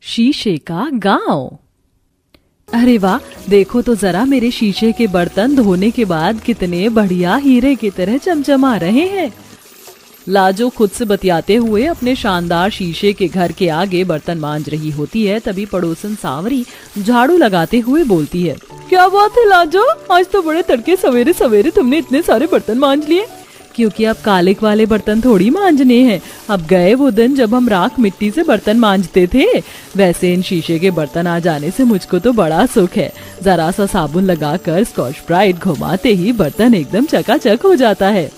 शीशे का गांव। अरे वाह, देखो तो जरा मेरे शीशे के बर्तन धोने के बाद कितने बढ़िया हीरे की तरह चमचमा रहे हैं। लाजो खुद से बतियाते हुए अपने शानदार शीशे के घर के आगे बर्तन मांज रही होती है। तभी पड़ोसन सांवरी झाड़ू लगाते हुए बोलती है, क्या बात है लाजो, आज तो बड़े तड़के सवेरे सवेरे तुमने इतने सारे बर्तन मांज लिए। क्योंकि अब कालिक वाले बर्तन थोड़ी मांजने हैं, अब गए वो दिन जब हम राख मिट्टी से बर्तन मांजते थे। वैसे इन शीशे के बर्तन आ जाने से मुझको तो बड़ा सुख है। जरा सा साबुन लगाकर स्कॉच ब्राइट घुमाते ही बर्तन एकदम चकाचक हो जाता है।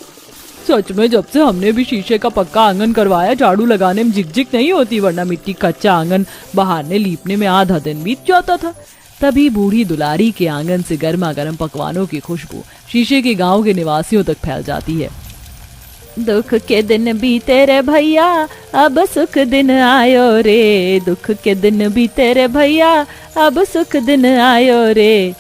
सच में जब से हमने भी शीशे का पक्का आंगन करवाया, झाड़ू लगाने में झिकझिक नहीं होती, वरना मिट्टी कच्चा आंगन बहारने लीपने में आधा दिन बीत जाता था। तभी बूढ़ी दुलारी के आंगन से गर्मा गर्म पकवानों की खुशबू शीशे के गांव के निवासियों तक फैल जाती है। दुख के दिन बीते रे भैया, अब सुख दिन आयो रे। दुख के दिन बीते रे भैया, अब सुख दिन आयो रे।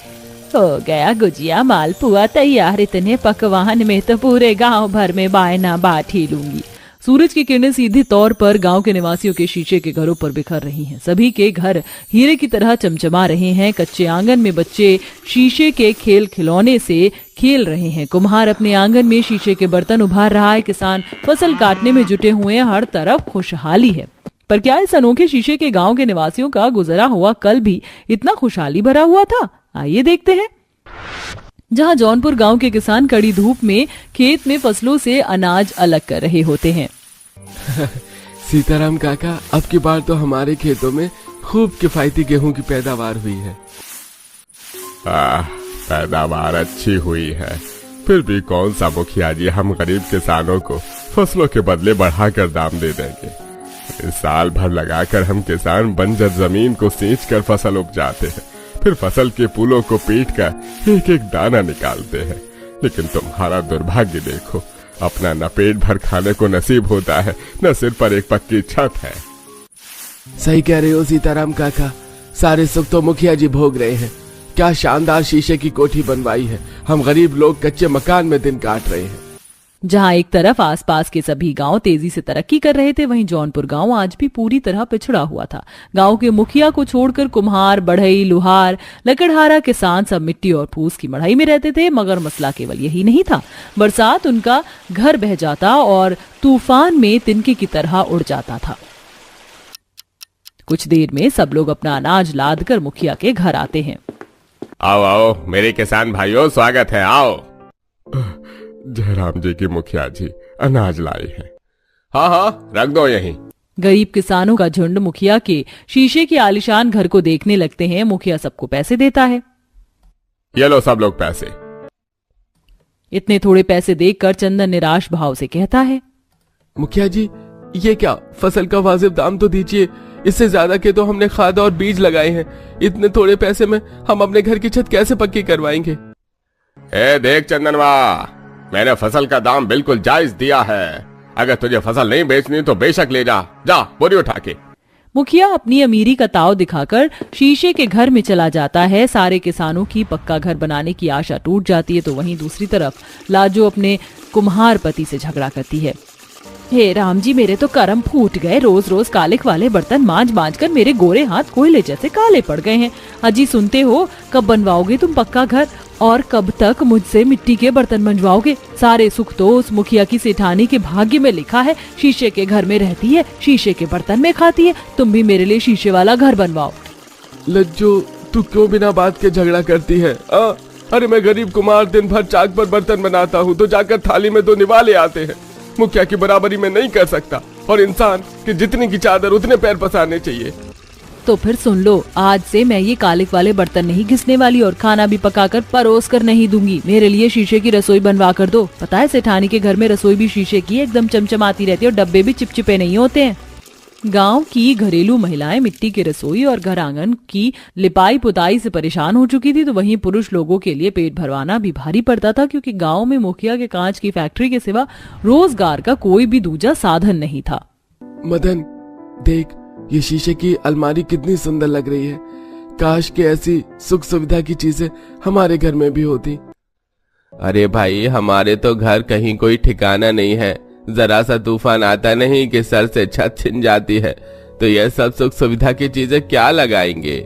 हो गया गुजिया मालपुआ तैयार, इतने पकवान में तो पूरे गांव भर में बायना बाट ही लूंगी। सूरज की किरणें सीधे तौर पर गांव के निवासियों के शीशे के घरों पर बिखर रही हैं। सभी के घर हीरे की तरह चमचमा रहे हैं। कच्चे आंगन में बच्चे शीशे के खेल खिलौने से खेल रहे हैं। कुम्हार अपने आंगन में शीशे के बर्तन उभार रहा है। किसान फसल काटने में जुटे हुए हैं। हर तरफ खुशहाली है। पर क्या इस अनोखे शीशे के गांव के निवासियों का गुजरा हुआ कल भी इतना खुशहाली भरा हुआ था? आइए देखते हैं। जहां जौनपुर गांव के किसान कड़ी धूप में खेत में फसलों से अनाज अलग कर रहे होते हैं। सीताराम काका, अब की बार तो हमारे खेतों में खूब किफायती गेहूं की पैदावार हुई है। पैदावार अच्छी हुई है, फिर भी कौन सा मुखिया जी हम गरीब किसानों को फसलों के बदले बढ़ाकर दाम दे देंगे। इस साल भर लगाकर हम किसान बंजर जमीन को सींच कर फसल उपजाते हैं, फिर फसल के फूलों को पीट कर एक एक दाना निकालते हैं। लेकिन तुम्हारा दुर्भाग्य देखो, अपना न पेट भर खाने को नसीब होता है, न सिर पर एक पक्की छत है। सही कह रहे हो सीताराम काका, सारे सुख तो मुखिया जी भोग रहे हैं। क्या शानदार शीशे की कोठी बनवाई है, हम गरीब लोग कच्चे मकान में दिन काट रहे हैं। जहां एक तरफ आसपास के सभी गांव तेजी से तरक्की कर रहे थे, वहीं जौनपुर गांव आज भी पूरी तरह पिछड़ा हुआ था। गांव के मुखिया को छोड़कर कुम्हार, बढ़ई, लुहार, लकड़हारा किसान सब मिट्टी और फूस की मढ़ाई में रहते थे। मगर मसला केवल यही नहीं था। बरसात उनका घर बह जाता और तूफान में तिनके की तरह उड़ जाता था। कुछ देर में सब लोग अपना अनाज लाद कर मुखिया के घर आते हैं। आओ आओ मेरे किसान भाइयों, स्वागत है, आओ। जयराम जी की मुखिया जी अनाज लाई है। हाँ हाँ, रख दो यहीं। गरीब किसानों का झुंड मुखिया के शीशे के आलीशान घर को देखने लगते हैं। मुखिया सबको पैसे देता है। ये लो सब लोग पैसे। इतने थोड़े पैसे देखकर चंदन निराश भाव से कहता है, मुखिया जी ये क्या, फसल का वाजिब दाम तो दीजिए। इससे ज्यादा के तो हमने खाद और बीज लगाए हैं। इतने थोड़े पैसे में हम अपने घर की छत कैसे पक्की करवाएंगे? ए देख चंदनवा, मैंने फसल का दाम बिल्कुल जायज दिया है। अगर तुझे फसल नहीं बेचनी तो बेशक ले जा, जा बोरी उठा के। मुखिया अपनी अमीरी का ताव दिखाकर शीशे के घर में चला जाता है। सारे किसानों की पक्का घर बनाने की आशा टूट जाती है। तो वहीं दूसरी तरफ लाजो अपने कुम्हार पति से झगड़ा करती है। हे राम जी, मेरे तो कर्म फूट गए। रोज रोज कालिक वाले बर्तन मांज मांज कर मेरे गोरे हाथ कोयले जैसे काले पड़ गए हैं। अजी सुनते हो, कब बनवाओगे तुम पक्का घर और कब तक मुझसे मिट्टी के बर्तन मंजवाओगे? सारे सुख तो उस मुखिया की सेठानी के भाग्य में लिखा है। शीशे के घर में रहती है, शीशे के बर्तन में खाती है। तुम भी मेरे लिए शीशे वाला घर बनवाओ। लज्जो, तू क्यों बिना बात के झगड़ा करती है? अरे मैं गरीब कुमार दिन भर चाक पर बर्तन बनाता हूँ तो जाकर थाली में तो निवाले आते हैं। मुखिया की बराबरी में नहीं कर सकता, और इंसान की जितनी की चादर उतने पैर पसारने चाहिए। तो फिर सुन लो, आज से मैं ये कालिक वाले बर्तन नहीं घिसने वाली और खाना भी पकाकर परोस कर नहीं दूंगी। मेरे लिए शीशे की रसोई बनवा कर दो। पता है सेठानी के घर में रसोई भी शीशे की एकदम चमचमाती रहती है और डब्बे भी चिपचिपे नहीं होते हैं। गांव की घरेलू महिलाएं मिट्टी की रसोई और घर आंगन की लिपाई पुताई से परेशान हो चुकी थी। तो वहीं पुरुष लोगों के लिए पेट भरवाना भी भारी पड़ता था, क्योंकि गांव में मुखिया के कांच की फैक्ट्री के सिवा रोजगार का कोई भी दूजा साधन नहीं था। मदन देख, ये शीशे की अलमारी कितनी सुंदर लग रही है। काश के ऐसी सुख सुविधा की चीजें हमारे घर में भी होती। अरे भाई, हमारे तो घर कहीं कोई ठिकाना नहीं है। जरा सा तूफान आता नहीं कि सर से छत छिन जाती है। तो यह सब सुख सुविधा की चीजें क्या लगाएंगे।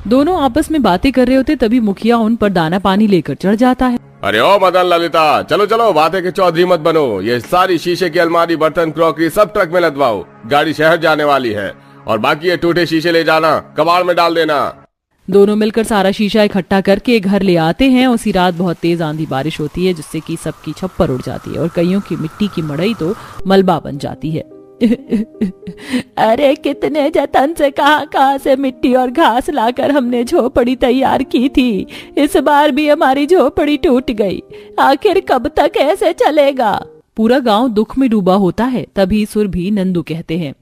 दोनों आपस में बातें कर रहे होते तभी मुखिया उन पर दाना पानी लेकर चढ़ जाता है। अरे ओ मदन ललिता, चलो चलो, बातें के चौधरी मत बनो। ये सारी शीशे की अलमारी, बर्तन, क्रॉकरी सब ट्रक में लदवाओ। गाड़ी शहर जाने वाली है और बाकी ये टूटे शीशे ले जाना, कबाड़ में डाल देना। दोनों मिलकर सारा शीशा इकट्ठा करके घर ले आते हैं। उसी रात बहुत तेज आंधी बारिश होती है जिससे कि सबकी छप्पर उड़ जाती है और कईयों की मिट्टी की मड़ई तो मलबा बन जाती है। अरे कितने जतन से कहां से मिट्टी और घास लाकर हमने झोपड़ी तैयार की थी, इस बार भी हमारी झोपड़ी टूट गई। आखिर कब तक ऐसे चलेगा। पूरा गांव दुख में डूबा होता है। तभी सुरभि नंदू कहते हैं,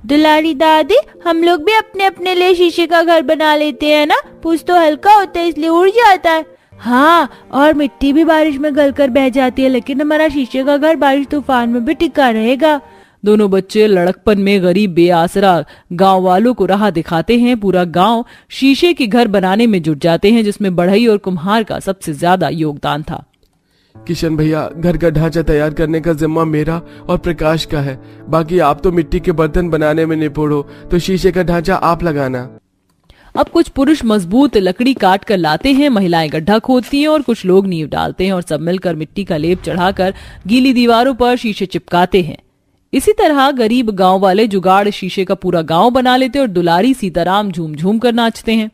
दुलारी दादी, हम लोग भी अपने अपने लिए शीशे का घर बना लेते हैं ना, पूछ तो हल्का होता है इसलिए उड़ जाता है। हाँ, और मिट्टी भी बारिश में गलकर बह जाती है, लेकिन हमारा शीशे का घर बारिश तूफान में भी टिका रहेगा। दोनों बच्चे लड़कपन में गरीब बेआसरा गांव वालों को राह दिखाते हैं। पूरा गांव शीशे के घर बनाने में जुट जाते हैं जिसमें बढ़ई और कुम्हार का सबसे ज्यादा योगदान था। किशन भैया, घर का ढांचा तैयार करने का जिम्मा मेरा और प्रकाश का है। बाकी आप तो मिट्टी के बर्तन बनाने में निपुण हो, तो शीशे का ढांचा आप लगाना। अब कुछ पुरुष मजबूत लकड़ी काट कर लाते हैं, महिलाएं गड्ढा खोदती हैं और कुछ लोग नींव डालते हैं और सब मिलकर मिट्टी का लेप चढ़ाकर गीली दीवारों पर शीशे चिपकाते हैं। इसी तरह गरीब गांव वाले जुगाड़ शीशे का पूरा गांव बना लेते और दुलारी सीताराम झूम झूम कर नाचते हैं।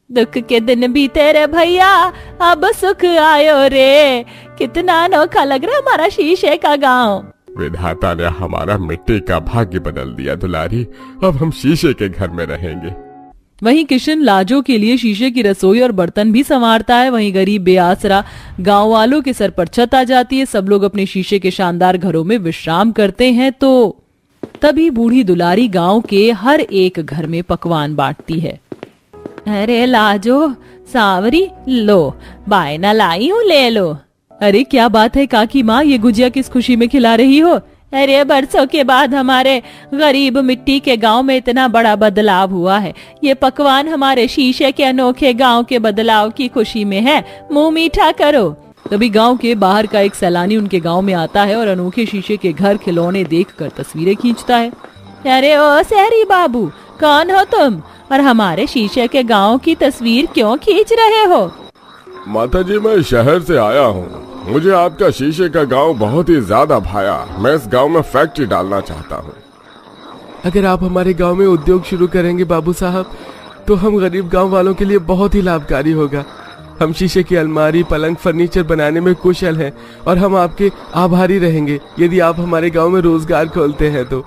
दुख के दिन बीते रे भैया, अब सुख आयो रे, कितना अनोखा लग रहा हमारा शीशे का गांव। विधाता ने हमारा मिट्टी का भाग्य बदल दिया दुलारी, अब हम शीशे के घर में रहेंगे। वहीं किशन लाजो के लिए शीशे की रसोई और बर्तन भी संवारता है। वहीं गरीब बेआसरा गांव वालों के सर पर छत आ जाती है। सब लोग अपने शीशे के शानदार घरों में विश्राम करते हैं। तो तभी बूढ़ी दुलारी गांव के हर एक घर में पकवान बांटती है। अरे लाजो, सावरी, लो बायना लाई हूँ, ले लो। अरे क्या बात है काकी माँ, ये गुजिया किस खुशी में खिला रही हो? अरे बरसों के बाद हमारे गरीब मिट्टी के गांव में इतना बड़ा बदलाव हुआ है। ये पकवान हमारे शीशे के अनोखे गांव के बदलाव की खुशी में है, मुंह मीठा करो। तभी गांव के बाहर का एक सैलानी उनके गांव में आता है और अनोखे शीशे के घर खिलौने देखकर तस्वीरें खींचता है। अरे ओ शहरी बाबू, कौन हो तुम और हमारे शीशे के गांव की तस्वीर क्यों खींच रहे हो? माता जी, मैं शहर से आया हूँ। मुझे आपका शीशे का गांव बहुत ही ज्यादा भाया। मैं इस गांव में फैक्ट्री डालना चाहता हूँ। अगर आप हमारे गांव में उद्योग शुरू करेंगे बाबू साहब, तो हम गरीब गांव वालों के लिए बहुत ही लाभकारी होगा। हम शीशे की अलमारी, पलंग, फर्नीचर बनाने में कुशल हैं और हम आपके आभारी रहेंगे यदि आप हमारे गांव में रोजगार खोलते हैं। तो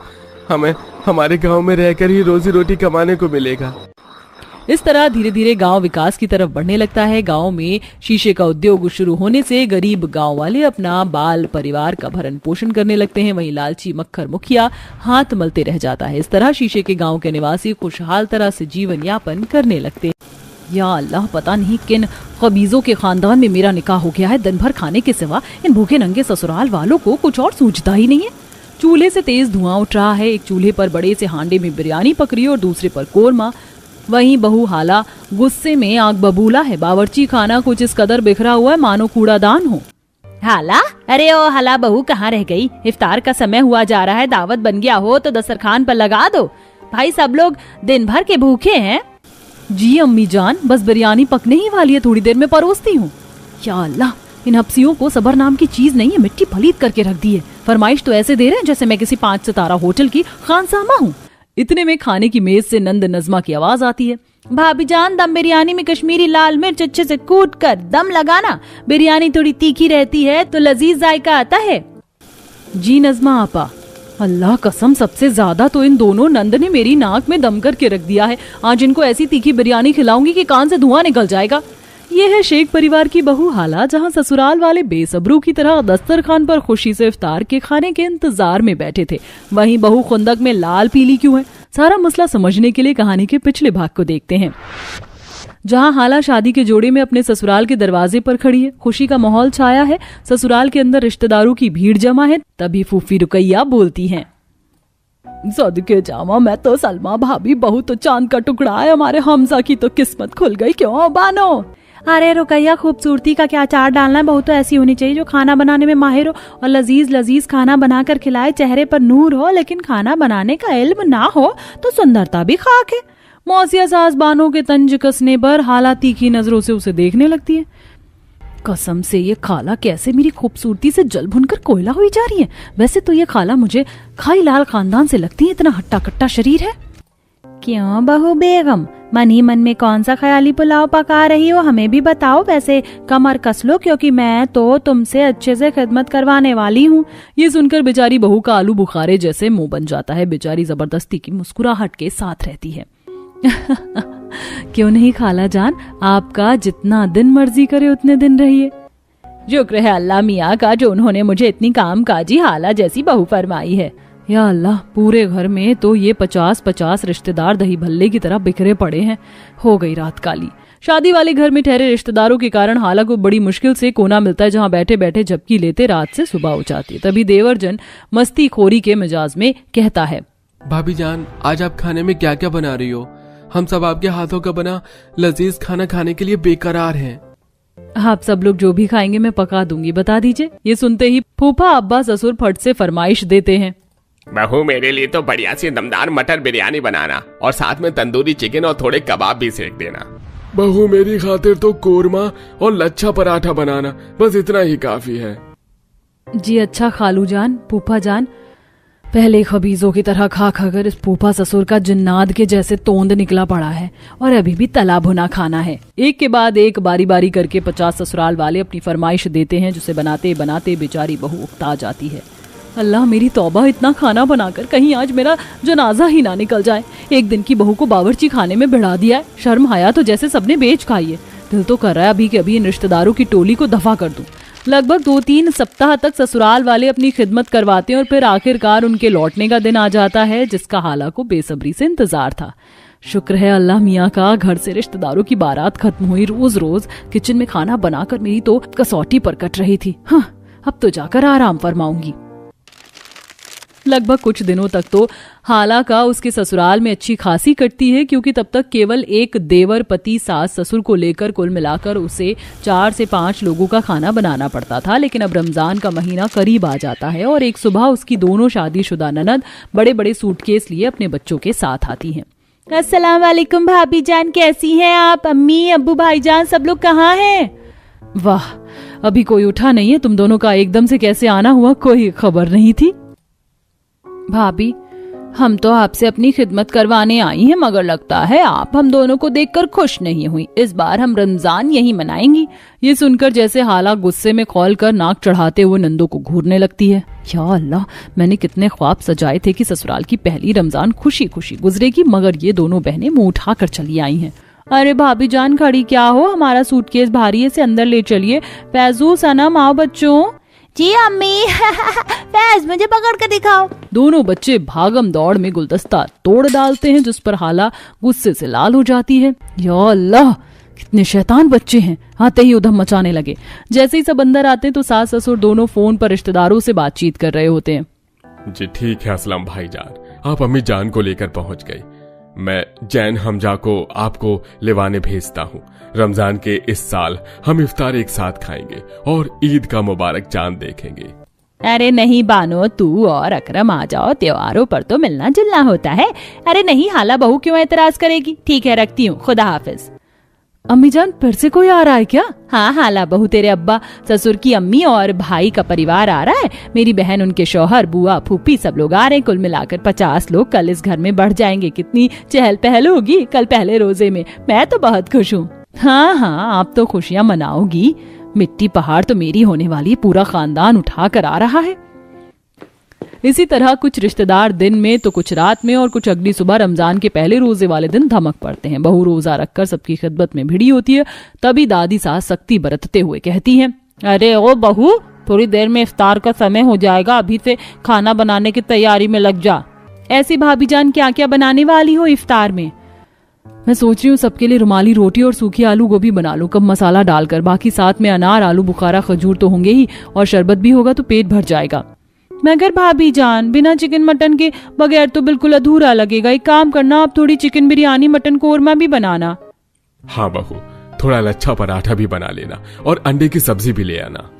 हमें हमारे गांव में रहकर ही रोजी रोटी कमाने को मिलेगा। इस तरह धीरे धीरे गांव विकास की तरफ बढ़ने लगता है। गांव में शीशे का उद्योग शुरू होने से गरीब गांव वाले अपना बाल परिवार का भरण पोषण करने लगते हैं। वहीं लालची मक्खर मुखिया हाथ मलते रह जाता है। इस तरह शीशे के गांव के निवासी खुशहाल तरह से जीवन यापन करने लगते हैं। या अल्लाह, पता नहीं किन खबीजों के खानदान में मेरा निकाह हो गया है। दिन भर खाने के सिवा इन भूखे नंगे ससुराल वालों को कुछ और सूझता ही नहीं है। चूल्हे से तेज धुआं उठ रहा है। एक चूल्हे पर बड़े से हांडे में बिरयानी पक रही है और दूसरे पर कोरमा। वहीं बहू हाला गुस्से में आग बबूला है। बावर्ची खाना कुछ इस कदर बिखरा हुआ है मानो कूड़ादान हो। हाला, अरे ओ हाला बहू कहाँ रह गई? इफ्तार का समय हुआ जा रहा है, दावत बन गया हो तो दस्तरखान पर लगा दो। भाई सब लोग दिन भर के भूखे हैं। जी अम्मी जान, बस बिरयानी पकने ही वाली है, थोड़ी देर में परोसती हूँ। या अल्लाह, इन हफ्सियों को सबर नाम की चीज नहीं है, मिट्टी पलीत करके रख दी है। फरमाइश तो ऐसे दे रहे हैं जैसे मैं किसी 5 सितारा होटल की खानसामा हूँ। इतने में खाने की मेज से नंद नजमा की आवाज आती है। भाभी जान, दम बिरयानी में कश्मीरी लाल मिर्च अच्छे से कूट कर दम लगाना। बिरयानी थोड़ी तीखी रहती है तो लजीज जायका आता है। जी नजमा आपा, अल्लाह कसम सबसे ज्यादा तो इन दोनों नंद ने मेरी नाक में दम करके रख दिया है। आज इनको ऐसी तीखी बिरयानी खिलाऊंगी कि कान से धुआं निकल जाएगा। ये है शेख परिवार की बहू हाला, जहाँ ससुराल वाले बेसब्रू की तरह दस्तरखान पर खुशी से इफ्तार के खाने के इंतजार में बैठे थे। वहीं बहू खुंदक में लाल पीली क्यों है? सारा मसला समझने के लिए कहानी के पिछले भाग को देखते हैं, जहाँ हाला शादी के जोड़े में अपने ससुराल के दरवाजे पर खड़ी है। खुशी का माहौल छाया है। ससुराल के अंदर रिश्तेदारों की भीड़ जमा है। तभी फूफी रुकैया बोलती हैं, सदके जामा, मैं तो सलमा भाभी, बहू तो चांद का टुकड़ा है। हमारे हमजा की तो किस्मत खुल गई। क्यों बानो? अरे रुकैया, खूबसूरती का क्या चार डालना है, बहू तो ऐसी होनी चाहिए जो खाना बनाने में माहिर हो और लजीज लजीज खाना बनाकर खिलाए, चेहरे पर नूर हो, लेकिन खाना बनाने का इल्म ना हो तो सुंदरता भी खाक है। मौसिया सास बानों के तंज कसने पर हाला तीखी नजरों से उसे देखने लगती है। कसम से ये खाला कैसे मेरी खूबसूरती से जल भुनकर कोयला हुई जा रही है। वैसे तो ये खाला मुझे खाई लाल खानदान से लगती है, इतना हट्टा कट्टा शरीर है। क्यों बहू बेगम, मन ही मन में कौन सा ख्याली पुलाव पका रही हो, हमें भी बताओ। वैसे कमर कस लो, क्योंकि मैं तो तुमसे अच्छे से खिदमत करवाने वाली हूँ। ये सुनकर बेचारी बहू का आलू बुखारे जैसे मुंह बन जाता है। बेचारी जबरदस्ती की मुस्कुराहट के साथ रहती है। क्यों नहीं खाला जान, आपका जितना दिन मर्जी करे उतने दिन रहिए। शुक्र है अल्लाह मियाँ का जो उन्होंने मुझे इतनी कामकाजी हाला जैसी बहू फरमाई है। या अल्लाह, पूरे घर में तो ये 50-50 रिश्तेदार दही भल्ले की तरह बिखरे पड़े हैं। हो गई रात काली। शादी वाले घर में ठहरे रिश्तेदारों के कारण हाला को बड़ी मुश्किल से कोना मिलता है जहाँ बैठे बैठे झपकी लेते रात से सुबह हो जाती है। तभी देवरजन मस्ती खोरी के मिजाज में कहता है, भाभी जान, आज आप खाने में क्या क्या बना रही हो? हम सब आपके हाथों का बना लजीज खाना खाने के लिए बेकरार हैं। आप सब लोग जो भी खाएंगे मैं पका दूंगी, बता दीजिए। ये सुनते ही फूफा अब्बा ससुर फट से फरमाइश देते हैं, बहू मेरे लिए तो बढ़िया सी दमदार मटर बिरयानी बनाना और साथ में तंदूरी चिकन और थोड़े कबाब भी सेक देना। बहू मेरी खातिर तो कोरमा और लच्छा पराठा बनाना, बस इतना ही काफी है। जी अच्छा खालू जान, फूफा जान। पहले खबीजों की तरह खा खाकर इस फूफा ससुर का जिन्नाद के जैसे तोंद निकला पड़ा है और अभी भी तला भुना खाना है। एक के बाद एक बारी बारी करके 50 ससुराल वाले अपनी फरमाइश देते हैं, जिसे बनाते बनाते बेचारी बहू उकता जाती है। अल्लाह मेरी तौबा, इतना खाना बनाकर कहीं आज मेरा जनाजा ही ना निकल जाए। एक दिन की बहू को बावर्ची खाने में भिड़ा दिया है। शर्म हया तो जैसे सबने बेच खाई है। दिल तो कर रहा है अभी के अभी इन रिश्तेदारों की टोली को दफा कर दूं। लगभग 2-3 सप्ताह तक ससुराल वाले अपनी खिदमत करवाते हैं और फिर आखिरकार उनके लौटने का दिन आ जाता है, जिसका हाला को बेसब्री से इंतजार था। शुक्र है अल्लाह मियाँ का, घर से रिश्तेदारों की बारात खत्म हुई। रोज रोज किचन में खाना बनाकर मेरी तो कसौटी पर कट रही थी। हाँ, अब तो जाकर आराम फरमाऊंगी। लगभग कुछ दिनों तक तो हाला का उसके ससुराल में अच्छी खासी कटती है, क्योंकि तब तक केवल एक देवर पति सास ससुर को लेकर कुल मिलाकर उसे 4 से 5 लोगों का खाना बनाना पड़ता था। लेकिन अब रमजान का महीना करीब आ जाता है और एक सुबह उसकी दोनों शादीशुदा ननद बड़े बड़े सूटकेस लिए अपने बच्चों के साथ आती हैं। अस्सलाम वालेकुम भाभी जान, कैसी हैं आप? अम्मी अब्बू भाईजान सब लोग कहाँ हैं? वाह, अभी कोई उठा नहीं है। तुम दोनों का एकदम से कैसे आना हुआ, कोई खबर नहीं थी? भाभी, हम तो आपसे अपनी खिदमत करवाने आई हैं, मगर लगता है आप हम दोनों को देखकर खुश नहीं हुई। इस बार हम रमजान यही मनाएंगी। ये सुनकर जैसे हाला गुस्से में खौल कर नाक चढ़ाते हुए नंदो को घूरने लगती है। या अल्लाह, मैंने कितने ख्वाब सजाए थे कि ससुराल की पहली रमजान खुशी खुशी गुजरेगी, मगर ये दोनों बहनें मुंह उठा कर चली आई हैं। अरे भाभी जान, खड़ी क्या हो? हमारा सूटकेस भारी है, इसे अंदर ले चलिए। फैजू, सनम, आओ बच्चों। जी अम्मी। फैज, मुझे पकड़ कर दिखाओ। दोनों बच्चे भागम दौड़ में गुलदस्ता तोड़ डालते हैं, जिस पर हाला गुस्से से लाल हो जाती है। या अल्लाह, कितने शैतान बच्चे हैं। आते ही उधम मचाने लगे। जैसे ही सब अंदर आते हैं तो सास ससुर दोनों फोन पर रिश्तेदारों से बातचीत कर रहे होते हैं। जी ठीक है असलम भाईजान, आप अम्मी जान को लेकर पहुंच गई। मैं जैन हमजा को आपको लेवाने भेजता हूँ। रमजान के इस साल हम इफ्तार एक साथ खाएंगे और ईद का मुबारक चांद देखेंगे। अरे नहीं बानो, तू और अकरम आ जाओ, त्योहारों पर तो मिलना जुलना होता है। अरे नहीं, हाला बहू क्यों एतराज करेगी? ठीक है, रखती हूँ, खुदा हाफिज। अम्मी जान, फिर से कोई आ रहा है क्या? हाँ हाला बहू, तेरे अब्बा ससुर की अम्मी और भाई का परिवार आ रहा है। मेरी बहन, उनके शौहर, बुआ, फूफी सब लोग आ रहे हैं। कुल मिलाकर 50 लोग कल इस घर में बढ़ जाएंगे। कितनी चहल पहल होगी कल पहले रोजे में। मैं तो बहुत खुश हूँ। हाँ हाँ, आप तो खुशियाँ मनाओगी। मिट्टी पहाड़ तो मेरी होने वाली, पूरा खानदान उठा कर आ रहा है। इसी तरह कुछ रिश्तेदार दिन में तो कुछ रात में और कुछ अगली सुबह रमजान के पहले रोजे वाले दिन धमक पड़ते हैं। बहू रोजा रखकर सबकी खिदमत में भिड़ी होती है। तभी दादी सास सख्ती बरतते हुए कहती हैं, अरे ओ बहू, थोड़ी देर में इफ्तार का समय हो जाएगा, अभी से खाना बनाने की तैयारी में लग जा। ऐसी भाभी जान, क्या क्या बनाने वाली हो इफ्तार में? मैं सोच रही हूँ सबके लिए रुमाली रोटी और सूखी आलू गोभी बना लूं, कम मसाला डालकर। बाकी साथ में अनार, आलू बुखारा, खजूर तो होंगे ही और शरबत भी होगा तो पेट भर जाएगा। मगर भाभी जान, बिना चिकन मटन के बगैर तो बिल्कुल अधूरा लगेगा। एक काम करना, आप थोड़ी चिकन बिरयानी, मटन कोरमा भी बनाना। हाँ बहू, थोड़ा लच्छा पराठा भी बना लेना और अंडे की सब्जी भी ले आना।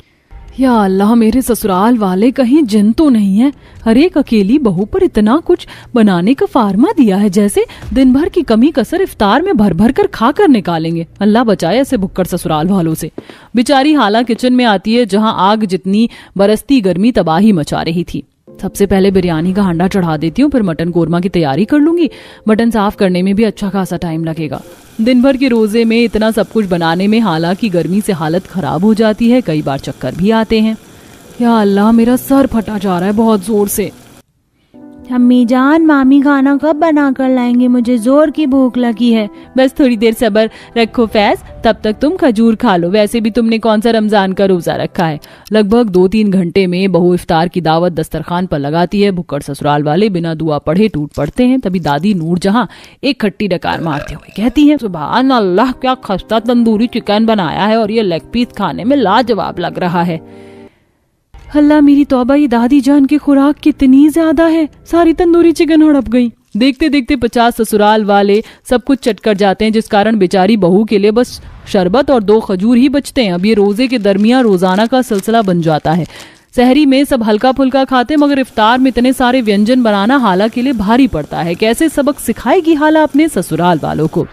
या अल्लाह, मेरे ससुराल वाले कहीं जिन तो नहीं है। हर एक अकेली बहू पर इतना कुछ बनाने का फार्मा दिया है, जैसे दिन भर की कमी कसर इफ्तार में भर भर कर खा कर निकालेंगे। अल्लाह बचाए ऐसे भुक्कड़ ससुराल वालों से। बेचारी हाला किचन में आती है, जहां आग जितनी बरसती गर्मी तबाही मचा रही थी। सबसे पहले बिरयानी का हांडा चढ़ा देती हूँ, फिर मटन कोरमा की तैयारी कर लूंगी। मटन साफ करने में भी अच्छा खासा टाइम लगेगा। दिन भर के रोजे में इतना सब कुछ बनाने में हालांकि गर्मी से हालत खराब हो जाती है, कई बार चक्कर भी आते हैं। या अल्लाह, मेरा सर फटा जा रहा है बहुत जोर से। अम्मी जान, मामी खाना कब बना कर लाएंगे? मुझे जोर की भूख लगी है। बस थोड़ी देर सब्र रखो फैज, तब तक तुम खजूर खा लो। वैसे भी तुमने कौन सा रमजान का रोजा रखा है। लगभग 2-3 घंटे में बहू इफ्तार की दावत दस्तरखान पर लगाती है। भुक्कड़ ससुराल वाले बिना दुआ पढ़े टूट पड़ते हैं। तभी दादी नूरजहां एक खट्टी डकार मारते हुए कहती है, सुभान अल्लाह, क्या खस्ता तंदूरी चिकन बनाया है और ये लेग पीस खाने में लाजवाब लग रहा है। अल्लाह मेरी तौबा, ये दादी जान की खुराक कितनी ज्यादा है। सारी तंदूरी चिकन हड़प गई। देखते देखते 50 ससुराल वाले सब कुछ चट कर जाते हैं, जिस कारण बेचारी बहू के लिए बस शरबत और 2 खजूर ही बचते हैं। अब ये रोजे के दरमियान रोजाना का सिलसिला बन जाता है। सहरी में सब हल्का फुल्का खाते, मगर इफ्तार में इतने सारे व्यंजन बनाना हाला के लिए भारी पड़ता है। कैसे सबक सिखाएगी हाला अपने ससुराल वालों को।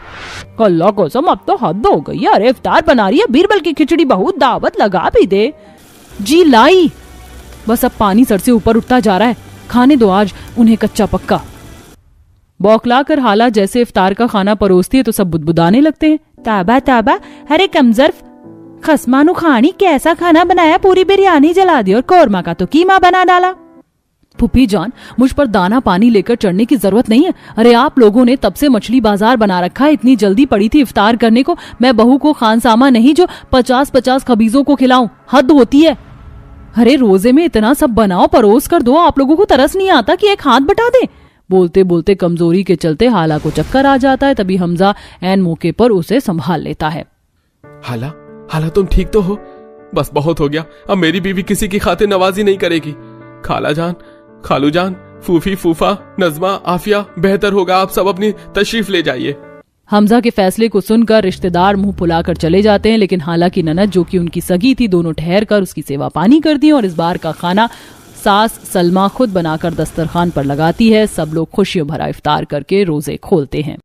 अल्लाह कसम, अब तो हद हो गई। अरे इफ्तार बना रही है बीरबल की खिचड़ी, बहू दावत लगा भी दे। जी लाई। बस अब पानी सर से ऊपर उठता जा रहा है। खाने दो आज उन्हें कच्चा पक्का। बौखला कर हाला जैसे इफ्तार का खाना परोसती है तो सब बुदबुदाने लगते हैं। ताबा ताबा, अरे कमजर्फ खसमानु खानी, कैसा खाना बनाया? पूरी बिरयानी जला दी और कोरमा का तो कीमा बना डाला। फूफी जान, मुझ पर दाना पानी लेकर चढ़ने की जरूरत नहीं है। अरे आप लोगों ने तब से मछली बाजार बना रखा है। इतनी जल्दी पड़ी थी इफ्तार करने को। मैं बहू को खानसामा नहीं जो 50-50 खबीजों को खिलाऊं, हद होती है। अरे रोजे में इतना सब बनाओ, परोस कर दो। आप लोगों को तरस नहीं आता कि एक हाथ बटा दे? बोलते बोलते कमजोरी के चलते हाला को चक्कर आ जाता है। तभी हमजा ऐन मौके पर उसे संभाल लेता है। हाला, हाला तुम ठीक तो हो? बस बहुत हो गया। अब मेरी बीवी किसी की खातिर नवाजी नहीं करेगी। खाला जान, खालू जान, फूफी, फूफा, नजमा, आफिया, बेहतर होगा आप सब अपनी तशरीफ ले जाइए। हमजा के फैसले को सुनकर रिश्तेदार मुंह फुलाकर चले जाते हैं, लेकिन हाला की ननद जो कि उनकी सगी थी, दोनों ठहर कर उसकी सेवा पानी करती हैं और इस बार का खाना सास सलमा खुद बनाकर दस्तरखान पर लगाती है। सब लोग खुशियों भरा इफ्तार करके रोजे खोलते हैं।